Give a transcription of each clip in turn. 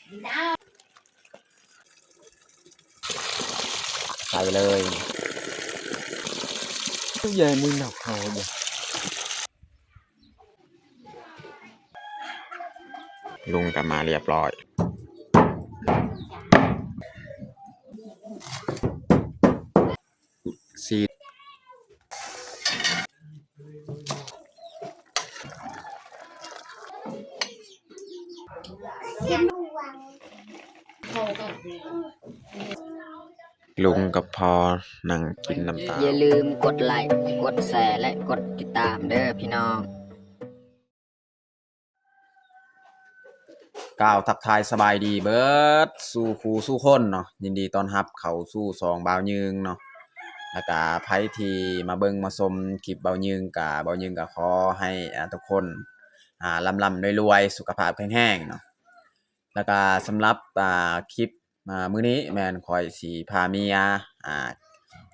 ใส่เลยเย็นมึงหนักเขาเดี๋ยวลุงกลับมาเรียบร้อยซีลุงกับพอนั่งกินน้ำตาอย่าลืมกดไลค์กดแชร์และกดติดตามเด้อพี่น้องกล่าวทักทายสบายดีเบิร์ดสู้ครูสู้คนเนาะยินดีต้อนรับเขาสู้สองบ่าวยืงเนาะแล้วก็ไผที่มาเบิ่งมาชมคลิปบ่าวยืงกับบ่าวยืงก็ขอให้ทุกคนร่ำรวยๆสุขภาพแข็งแรงเนาะแล้วก็สำหรับคลิปมื้อนี้แม่นข่อยสิพาเมีย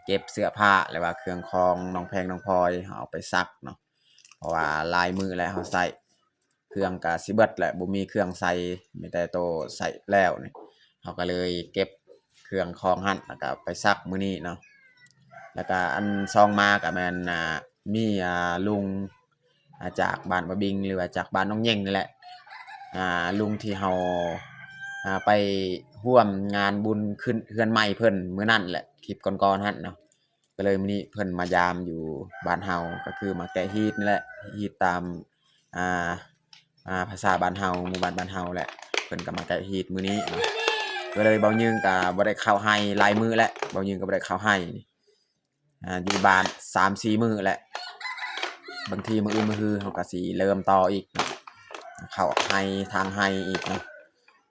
เก็บเสื้อผ้าหรือว่าเครื่องของน้องแพงน้องพลอยเอาไปซักเนาะเพราะว่าลายมือแล้วเฮาใส่เครื่องก็สิเบิดแหละบ่มีเครื่องใส่มีแต่โตใส่แล้วนี่เฮาก็เลยเก็บเครื่องของหั่นแล้วก็ไปซักมื้อนี้เนาะแล้วก็อันซองมาก็แม่นมีลุงจากบ้านบ่บิงหรือว่าจากบ้านน้องเย่งนี่แหละลุงที่เฮาไปร่วมงานบุญขึ้นเฮือนใหม่เพิ่นมื้อนั้นแหละคลิปก่อนๆหั่นเนาะก็เลยมื้อนี้เพิ่นมายามอยู่บ้านเฮาก็คือมาแกะฮีตนี่แหละฮีตตามอ่าภาษาบ้านเฮาหมู่บ้านบ้านเฮาแหละเพิ่นก็มาแกะฮีตมื้อนี้เนาะก็เลยเบายืงก็บ่ได้เข้าให้หลายมื้อแล้วเบายืงก็บ่ได้เข้าให้อยู่บ้าน 3-4 มื้อแล้วบางทีมื้ออื่นมื้อฮือเฮาก็สิเริ่มต่ออีกเข้าให้ทางให้อีกเนาะ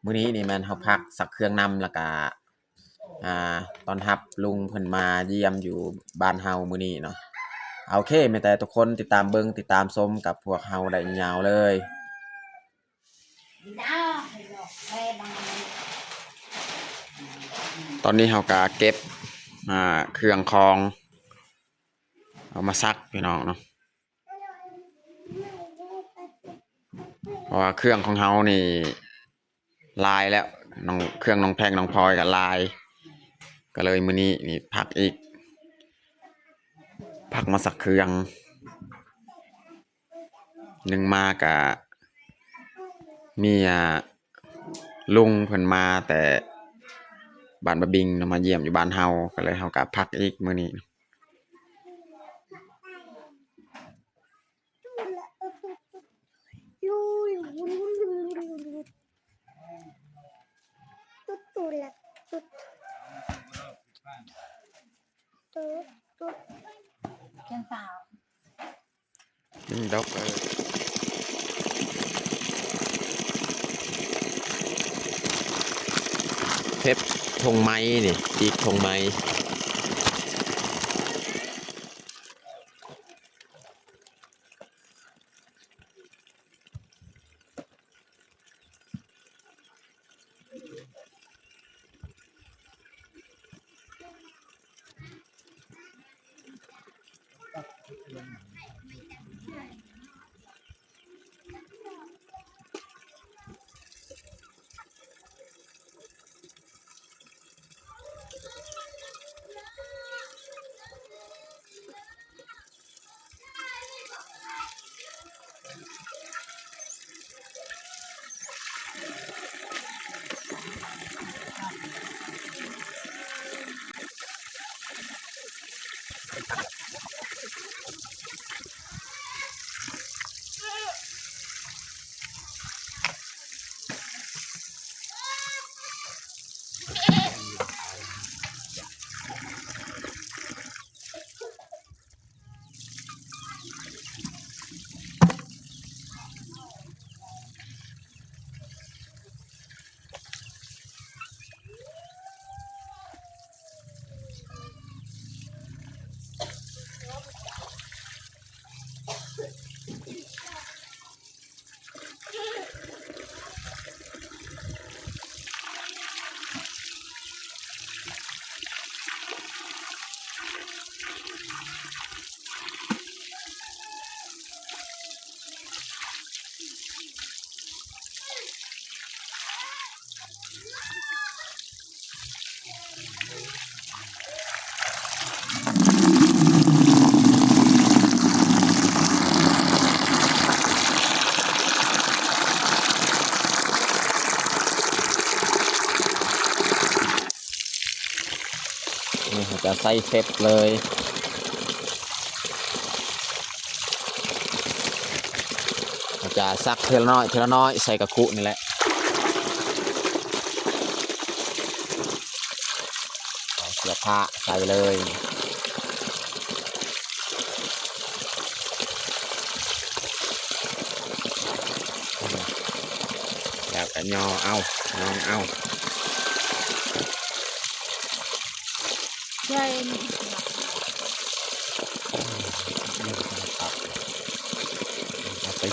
มื้อนี้นี่แม่นเฮาพักสักเครื่องนำแล้วก็ตอนรับลุงเพิ่นมาเยี่ยมอยู่บ้านเฮามื้อนี้เนาะโอเคแม่แต่ทุกคนติดตามเบิ่งติดตามชมกับพวกเฮาได้ยาวเลยตอนนี้เฮาก็เก็บเครื่องของเอามาซักพี่น้องเนาะเพราะว่าเครื่องของเฮานี่ลายแล้วเครื่องน้องแพงน้องพลอยก็ลายก็เลยมื้อนี้นี่พักอีกพักมาสักเครื่องหนึ่งมาก็มีลุงเพิ่นมาแต่บ้านบะบิงมาเยี่ยมอยู่บ้านเฮาก็เลยเฮาก็พักอีกมื้อนี้ดอกเพชรธงไม้นี่ตีกธงไม้ จะใส่เสร็จเลยเราจะซักเทละน้อยเทละน้อยใส่กระคุนี่แหละเอาเสื้อผ้าใส่เลยแล้วก็ย่อเอาน้องเอาใช่เอาไป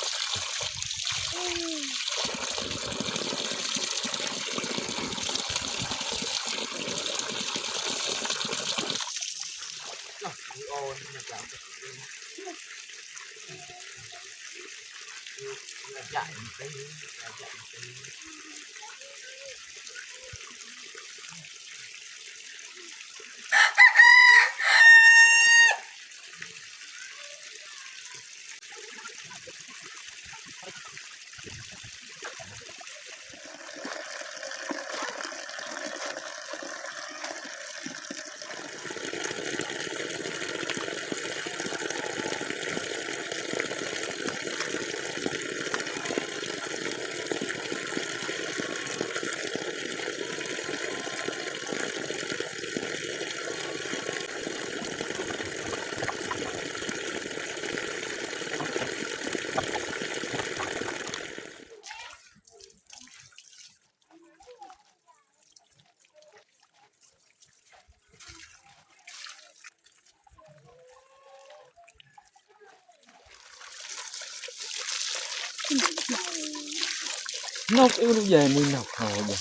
นกอีลูกใหญ่มึงนกเขาบ่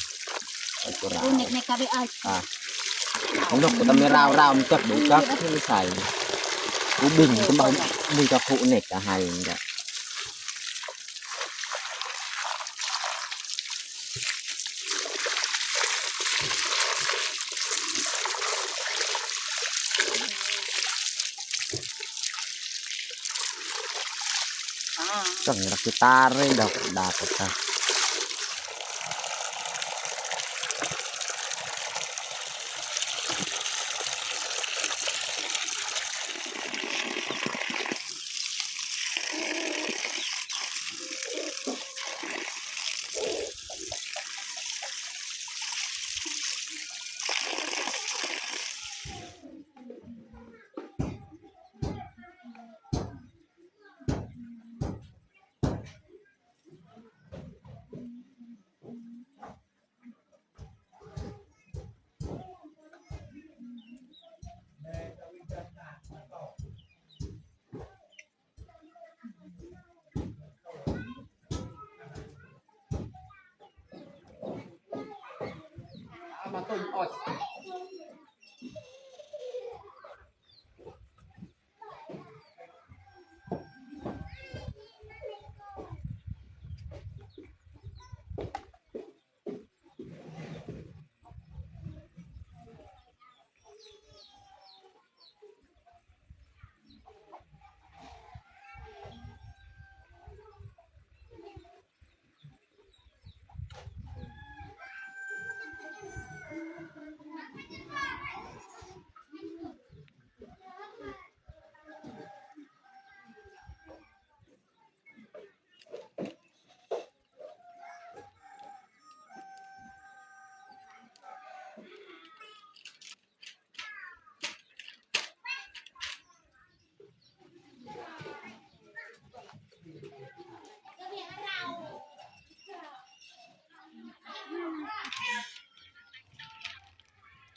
ไอ้ตัวเรา ดูเน็กกับไปเอา ของนกตัวมีราวราวมันจับดูจับที่ใส่กูบิ่งก็มามึงกับผู้เน็กจะให้เนี่ย chẳng là kita rồi đọc đạt được ta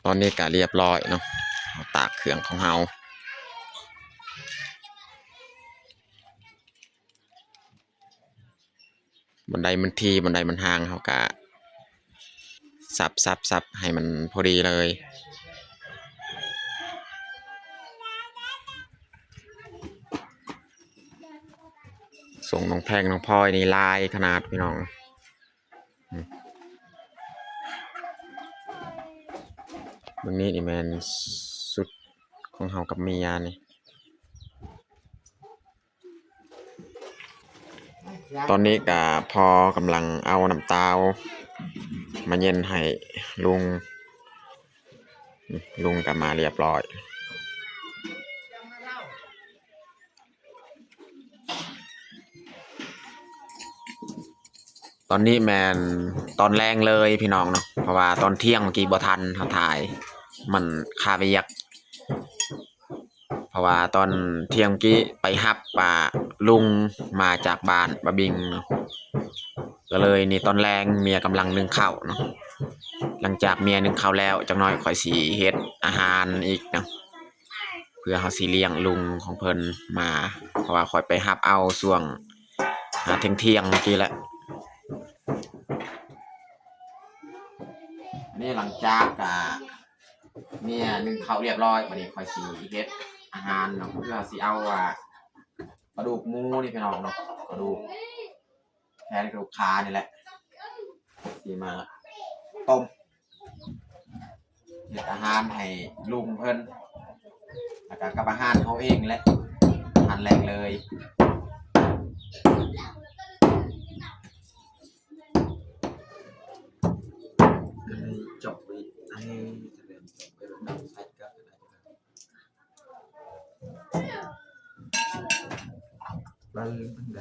ตอนนี้ก็เรียบร้อยเนาะตากเครื่องของเฮาบันไดมันทีบันไดมันห่างเฮากะสับให้มันพอดีเลยส่งน้องแพงน้องพลอยนี่ลายขนาดพี่น้องเบื้องนี้นี่แมนสุดของเฮากับเมียนี่ตอนนี้ก็พอกำลังเอาน้ำตาลมาเย็นให้ลุง ลุงกลับมาเรียบร้อย ตอนนี้แมนตอนแรงเลยพี่น้องเนาะเพราะว่าตอนเที่ยงเมื่อกี้บ่ทันเขาถ่ายมันคาเวียกเพราะว่าตอนเที่ยงเมื่อกี้ไปฮับลุงมาจากบ้านบะบิงเนาะก็เลยนี่ตอนแรงเมียกำลังนึ่งข้าวเนาะหลังจากเมียนึ่งข้าวแล้วจักหน่อยข่อยสิเฮ็ดอาหารอีกเนาะเพื่อเฮาสิเลี้ยงลุงของเพิ่นมาเพราะว่าข่อยไปฮับเอาช่วงเที่ยงเมื่อกี้แหละนี่หลังจากเมียนึ่งข้าวเรียบร้อยบัดนี้ข่อยสิเฮ็ดอาหารเนาะเพื่อสิเอากระดูกหมูนี่พี่น้องเนาะกระดูกแขนกระดูกขานี่แหละสิมาต้มเฮ็ดอาหารให้ลุงเพิ่นแล้วก็กับอาหารเขาเองแหละอาหารแรงเลยจบไปให้ไปลงน้ำใส่ก็ได้บ้านบันได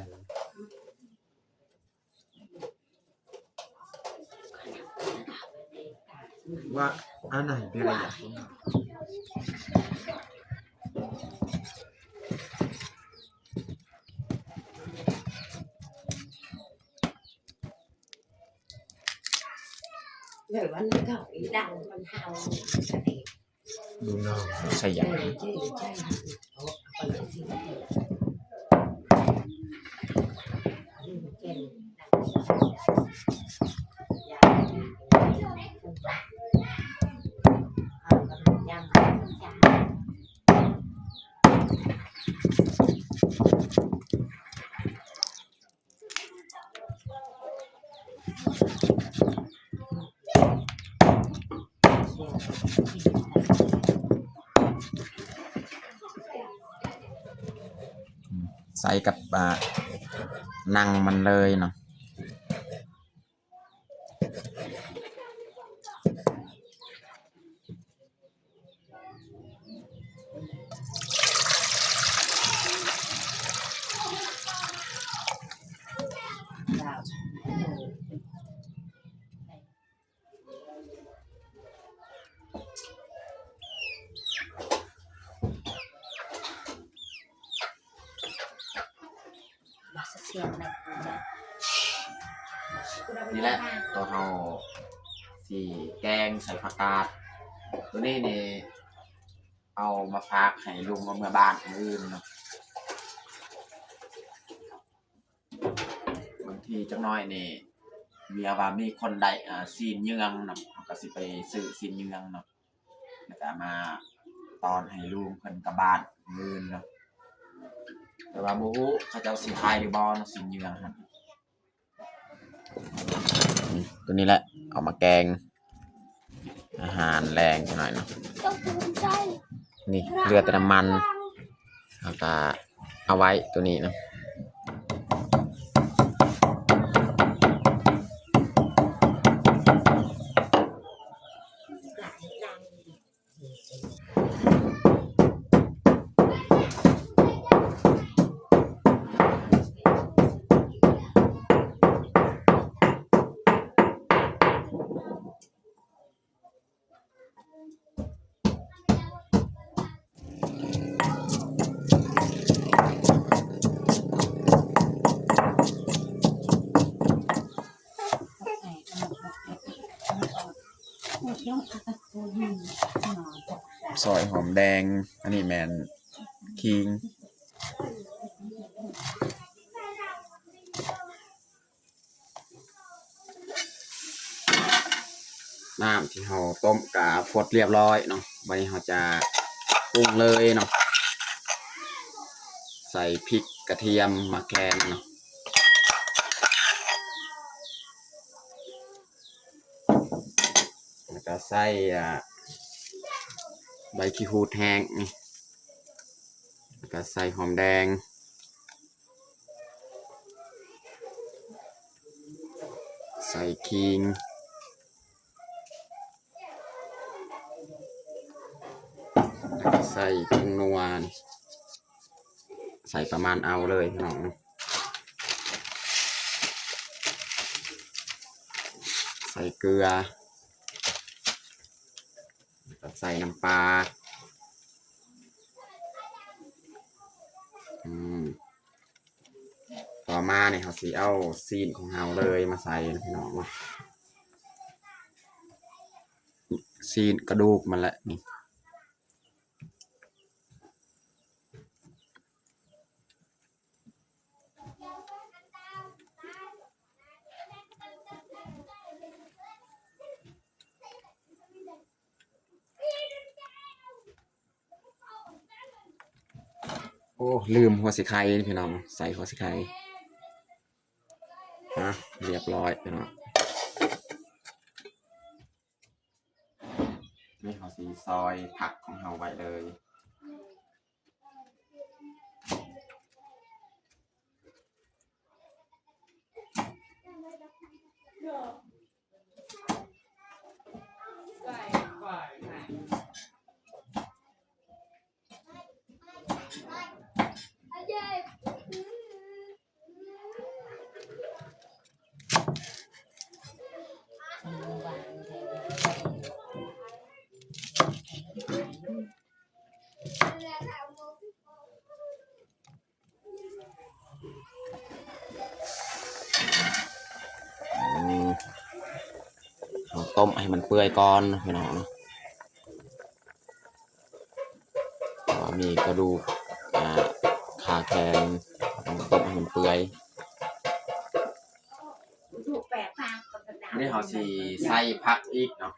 ว่าอันไหนเป็นอะไรอย่างนี้rồi anh nó gọi đau mình hào cái này ดูน้องใส่ยัง chơi chơi chơi ủa còn cái gì nữa Yeah. ใส่กับนังมันเลยเนาะนี่แหละตัวเฮาสีแกงใส่ผักกาดตัวนี้นี่เอามาฝากให้ลุงเอาเมื่อบ้านคนอื่นเนาะบางทีจักหน้อยนี่เมียว่ามีคนใดซีนเยืองเนาะเขาก็สิไปซื้อซีนเยืองเนาะแล้วก็มาตอนให้ลุงเพิ่นกลับบ้านคนอื่นเนาะแต่ว่าบ่ฮู้เขาเจ้าสิขายหรือบ่เนาะซีนเยืองครับตัวนี้แหละเอามาแกงอาหารแรงหน่อยเนาะนี่เลือดแต่น้ำมันแล้วก็เอาไว้ตัวนี้เนาะซอยหอมแดงอันนี้แมนคิงน้ำที่เราต้มกะฟดเรียบร้อยเนาะวันนี้เราจะปรุงเลยเนาะใส่พริกกระเทียมมะแขวนเนาะแล้วก็ใส่ใบขี้หูดแห้งนี่แล้วก็ใส่หอมแดงใส่ขิง ใส่ผงนัวใส่ประมาณเอาเลยพี่น้องใส่เกลือใส่น้ำปลาต่อมาเนี่ยเขาสีเอาซีนของเราเลยมาใส่นะพี่น้องซีนกระดูกมันแหละนี่โอ้ลืมหัวสิไข่พี่น้องใส่หัวสิไข่นะเรียบร้อยพี่น้องนี่เขาสีซอยผักของเราไว้เลยเราต้มให้มันเปื่อยก่อนพี่น้องมีกระดูกขาแขนต้องต้มให้มันเปื่อยนี่เขาสีใส่ผักอีกเนาะ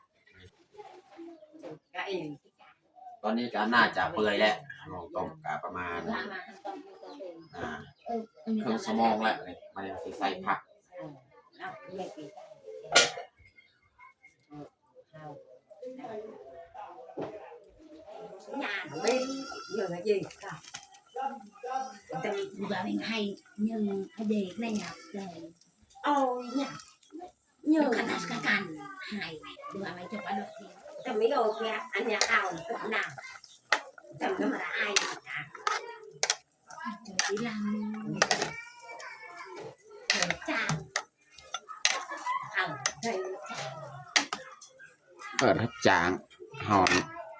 ตอนนี้ก็น่าจะเปื่อยแล้วลองต้มกะประมาณครึ่งชั่วโมงแล้วมันจะใส่ผักnhà bên giờ là gì cả Tại bà mình hay nhưng hay để này nhạc đây ôi nhà nhưng nhờ cả cằn hay đưa mày cho bà được thì tầm mấy đồ kia anh nhà tao cũng nào tầm nó mà đã ai cả cho tí làm cha thầy เปิดรับจ้างหอน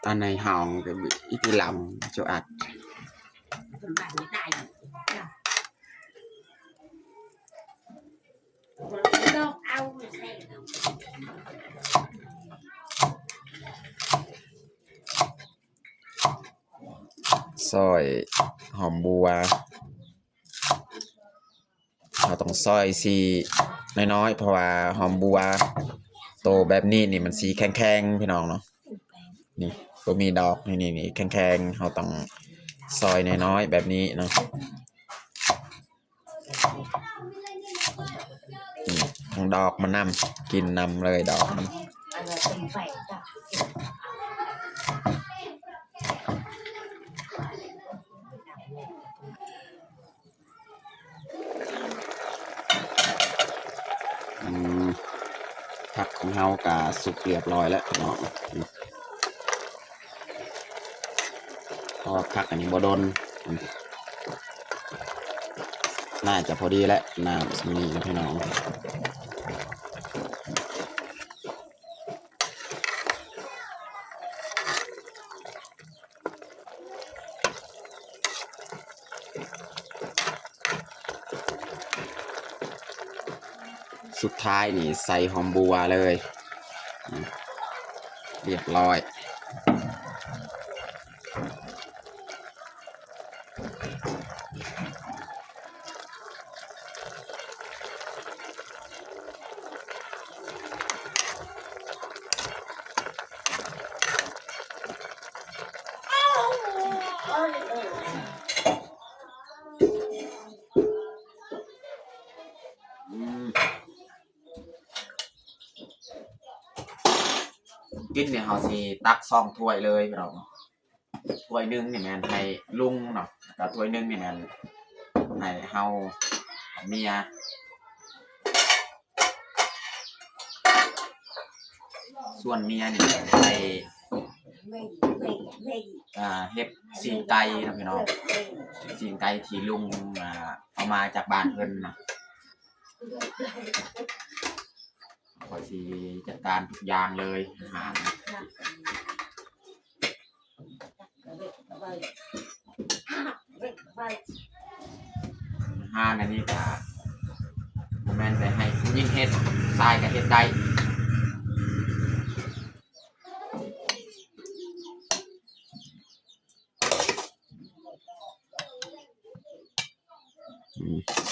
อันในห้องก็อีกลำจะอัด thầm bạn mới đại đâu ao xe ซอยหอมบัวเราต้องซอยสีน้อยๆเพราะว่าหอมบัวโตแบบนี้นี่มันสีแข็งๆพี่น้องเนาะนี่ก็มีดอกนี่แข็งๆเราต้องซอยน้อยๆแบบนี้เนาะของดอกมันนำกินนำเลยดอกมัน anh là từng phải cả ผักของเฮากะสุกเรียบร้อยแล้วเนาะเพราะว่าผักอันนี้บ่โดนน่าจะพอดีแล้วน้ำสมีนะพี่น้องสุดท้ายนี่ใส่หอมบัวเลยเรียบร้อยกินเนี่ยเขาสิตัก2 ถ้วยเลยพี่น้องถ้วยหนึงเนี่ยแม่นให้ลุงเนาะแล้วถ้วยหนึงเนี่ยแม่นให้เฮาเมียส่วนเมียเนี่ยให้ เฮ็ดสีนไก่นะพี่น้องสีนไก่ที่ลุงเอามาจากบ้านเพิ่นนะขอสิจัดการทุกอย่างเลยอาหารอันนี้ก็บ่แม่นไปให้ผู้หญิงเฮ็ดชายก็เฮ็ดได้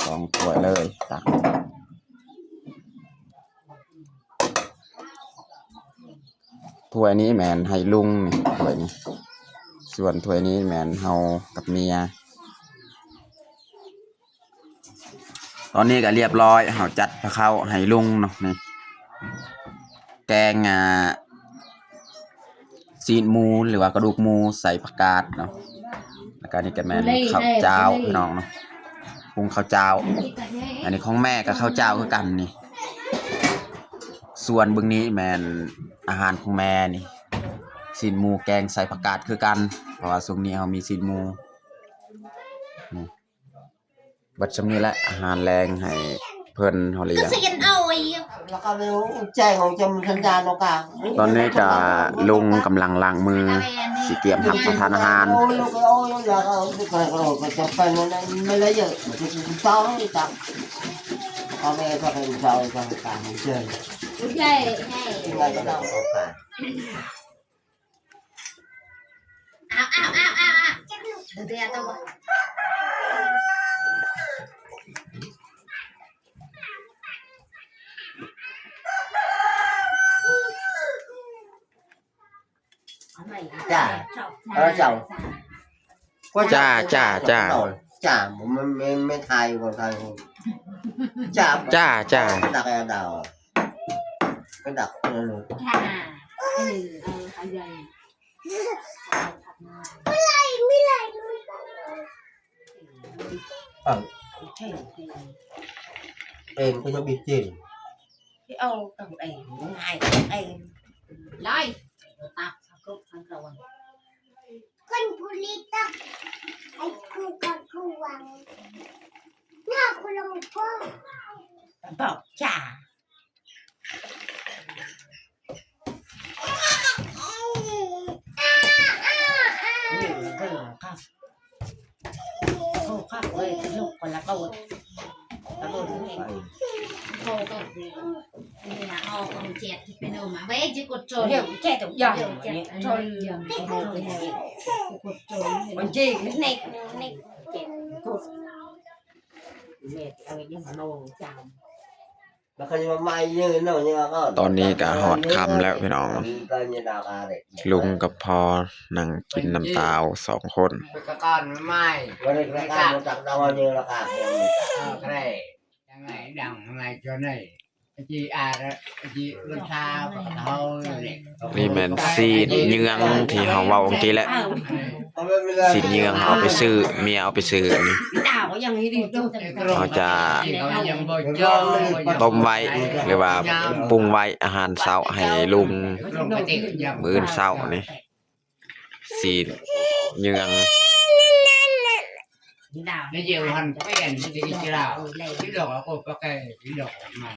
2 ถ้วยเลยตักถ้วยนี้แม่นให้ลุงนี่ถ้วยนี้ส่วนถ้วยนี้แม่นเฮากับเมียตอนนี้ก็เรียบร้อยเฮาจัดข้าวให้ลุงเนาะนี่แกงซีนหมูหรือว่ากระดูกหมูใส่ผักกาดเนาะแล้วก็นี่ก็แม่นข้าวเจ้าพี่น้องเนาะปรุงข้าวเจ้าอันนี้ของแม่กับข้าวเจ้าคือกันนี่ส่วนเบิ่งนี้แม่นอาหารของแม่นี่ซีนหมูแกงใส่ผักกาดคือกันเพราะว่าช่วงนี้เฮามีซีนหมูนี่บัดซำนี้แหละอาหารแรงให้เพิ่นเฮาเลี้ยง แล้วก็รู้แจ้งของจำสัญญาณโอกาส ตอนนี้ก็ลุงกำลังล้างมือสิเตรียมทำทานอาหาร โอ้ยลูกโอ้ยแล้วก็ก็จะเป็นไม่ละเอียดมันจะต้องจับพ่อแม่ก็เป็นชาวต่างๆเชิญ ใหญ่ใหญ่ ยังไงก็ต้องโอกาส เดี๋ยวตัว จ้าแล้วเจ้า จ้าผมไม่ทายคนไทยจ้า จ้า ดักแอร์ดาวก็ดักนั่นเลย ค่ะเขาใหญ่ เองก็จะบิดจริง cái ô tầng ấy ngày ấy ไล่ตักสักกุ๊กสักกระวัง คนผู้ลิตักไอ้ครูกับครูวังหน้าคุณลงพ่อ bọc trà นี่ก็หลอกครับโอ้ครับเว้ยลูกคนละตัวตะโดนเอง โคกับนี่นะเอาของเจ็ดที่เป็นเอามาเว้ยจะกดโจน เดี๋ยวแช่ตัวย่อย โจนยังไม่ได้เลยกดโจน มันจีนี่นี่เจ็บกูเม็ดเอาไว้ยังโนจาม แล้วเขาจะมาไม่ยืนเนาะยังก็ ตอนนี้ก็ฮอดค่ำแล้วพี่น้อง ก็ยังดาวอะไร ลุงกับพอนั่งกินน้ำตาล2 คน cái con nó mai วันนี้ราคาจากดาวนี่ราคา cái này cái này đằng này cho này cái chị đó cái chị lên sao thôi này นี่แม่นซีนเยืองที่เฮาเว้าเมื่อกี้แหละซีนเยืองเอาไปซื้อเมียเอาไปซื้ออันนี้ đào có dân đi đi đâu เขาจะ chị có dầm bồi cho ต้มไว้หรือว่าปรุงไว้อาหารเช้าให้ลุง luôn cái tiền dầm มื้อเช้านี่ซีนเยือง đào nó nhiều hành cái đèn cái gì chứ nào cái đồ của cái đồ mà